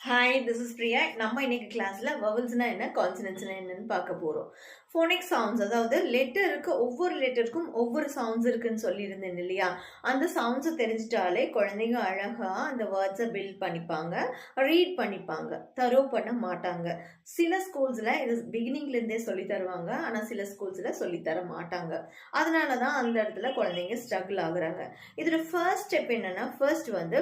Hi, this is Priya. நம்ம இன்னைக்கு கிளாஸ்ல வவல்ஸ்னா என்ன, கான்சனன்ட்ஸ்னா என்னன்னு பார்க்க போறோம். ஃபோனிக் சவுண்ட்ஸ், அதாவது லெட்டருக்கு ஒவ்வொரு லெட்டருக்கும் ஒவ்வொரு சவுண்ட்ஸ் இருக்குன்னு சொல்லியிருந்தேன் இல்லையா? அந்த சவுண்ட்ஸை தெரிஞ்சிட்டாலே குழந்தைங்க அழகா அந்த வேர்ட்ஸை பில்ட் பண்ணிப்பாங்க, ரீட் பண்ணிப்பாங்க, தரோ பண்ண மாட்டாங்க. சில ஸ்கூல்ஸ்ல இது பிகினிங்ல இருந்தே சொல்லி தருவாங்க, ஆனா சில ஸ்கூல்ஸ்ல சொல்லி தர மாட்டாங்க. அதனாலதான் அந்த இடத்துல குழந்தைங்க ஸ்ட்ரகிள் ஆகுறாங்க. இதோட ஃபர்ஸ்ட் ஸ்டெப் என்னன்னா, ஃபர்ஸ்ட் வந்து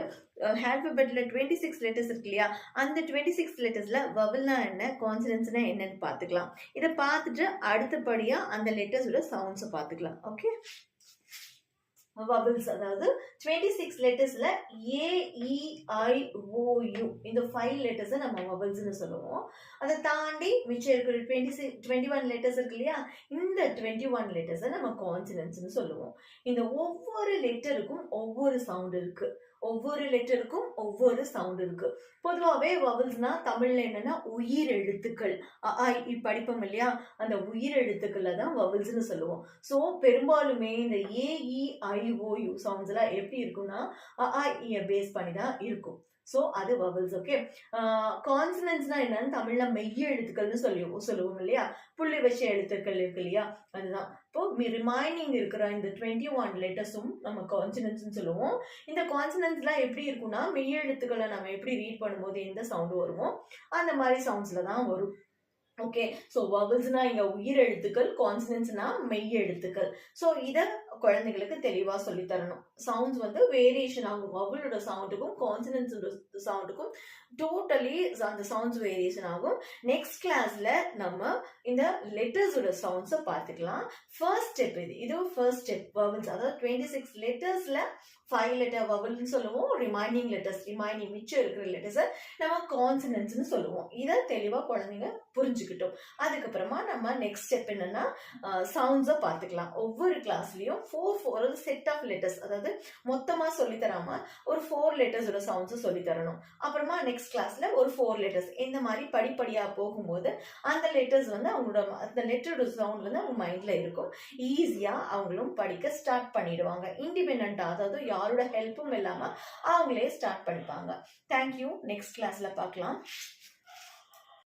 ஆல்பபெட்ல 26 லெட்டர்ஸ் இருக்கு இல்லையா? அந்த 26 லெட்டர்ஸ்ல வவல்னா என்ன, கான்சனன்ட்ஸ்னா என்னன்னு பார்த்துக்கலாம். இதை பார்த்துட்டு அடுத்தபடியா அந்த லெட்டர்ஸோட சவுண்ட்ஸை பார்த்துக்கலாம். ஓகே, வவல்ஸ் அதாவது 26 லெட்டர்ஸ்ல AEIOU இந்த 5 லெட்டர்ஸை நம்ம வவல்ஸ்னு சொல்லுவோம். அதை தாண்டி மிச்சம் இருக்கிற 21 லெட்டர்ஸ் இருக்கு இல்லையா? இந்த 21 லெட்டர்ஸை நம்ம கான்சனன்ட்ஸ்னு சொல்லுவோம். இந்த ஒவ்வொரு லெட்டருக்கும் ஒவ்வொரு சவுண்ட் இருக்கு, ஒவ்வொரு லெட்டருக்கும் ஒவ்வொரு சவுண்ட் இருக்கு. பொதுவாகவே வவல்ஸ்னா தமிழ்ல என்னன்னா உயிர் எழுத்துக்கள். படிப்போம் இல்லையா? அந்த உயிர் எழுத்துக்களை தான் வவல்ஸ்னு சொல்லுவோம். ஸோ பெரும்பாலுமே இந்த AEIOU சவுண்ட்ஸ் எல்லாம் எப்படி இருக்கும்னா பேஸ் பண்ணி தான் இருக்கும். ஸோ அது வவல்ஸ். ஓகே, கான்சனன்ட்ஸ்னா என்னன்னு தமிழ்ல மெய்ய எழுத்துக்கள்னு சொல்லுவோம் இல்லையா? புள்ளி வச்ச எழுத்துக்கள் இருக்கு இல்லையா? அதுதான். இப்போ ரிமைனிங் இருக்கிற இந்த 21 லெட்டர்ஸும் நம்ம கான்சனன்ட்ஸ்னு சொல்லுவோம். இந்த கான்சனன்ட்ஸ்லாம் எப்படி இருக்கும்னா மெய் எழுத்துக்களை நம்ம எப்படி ரீட் பண்ணும்போது எந்த சவுண்ட் வருமோ அந்த மாதிரி சவுண்ட்ஸ்ல தான் வரும். ஓகே, ஸோ வவல்ஸ்னா இங்க உயிர் எழுத்துக்கள், கான்சனன்ட்ஸ்னா மெய் எழுத்துக்கள். ஸோ இதை குழந்தைகளுக்கு தெளிவா சொல்லி தரணும். சவுண்ட்ஸ் வந்து வேரியேஷன் ஆகும். வவலோட சவுண்டுக்கும் கான்சனன்ட்ஸோட சவுண்டுக்கும் டோட்டலி அந்த சவுண்ட்ஸ் வேரியேஷன் ஆகும். நெக்ஸ்ட் கிளாஸ்ல நம்ம இந்த லெட்டர்ஸோட சவுண்ட்ஸை பார்த்துக்கலாம். ஃபர்ஸ்ட் ஸ்டெப் இது ஃபர்ஸ்ட் ஸ்டெப் வவல்ஸ், அதாவது 26 லெட்டர்ஸ்ல 5 லெட்டர் வவல்னு சொல்லுவோம். ரிமைனிங் மிச்சம் இருக்கிற லெட்டர்ஸை நம்ம கான்சனன்ட்ஸ்னு சொல்லுவோம். இதை தெளிவா குழந்தைங்க புரிஞ்சுக்கிட்டோம். அதுக்கப்புறமா நம்ம நெக்ஸ்ட் ஸ்டெப் என்னன்னா சவுண்ட்ஸை பார்த்துக்கலாம். ஒவ்வொரு கிளாஸ்லயும் 4 செட் ஆஃப் லெட்டர்ஸ், அதாவது மொத்தமா சொல்லி தராம ஒரு 4 லெட்டர்ஸோட சவுண்ட்ஸ் சொல்லி தரணும். அப்புறமா நெக்ஸ்ட் கிளாஸ்ல ஒரு 4 லெட்டர்ஸ், இந்த மாதிரி படிப்படியா போகும்போது அந்த லெட்டர்ஸ் வந்து அவங்களோட அந்த லெட்டரோட சவுண்ட் வந்து அவங்க மைண்ட்ல இருக்கும். ஈஸியா அவங்களும் படிக்க ஸ்டார்ட் பண்ணிடுவாங்க. இண்டிபெண்டா, அதாவது யாரோட ஹெல்ப்பும் இல்லாம அவங்களே ஸ்டார்ட் பண்ணிப்பாங்க. தேங்க்யூ. நெக்ஸ்ட் கிளாஸ்ல பார்க்கலாம்.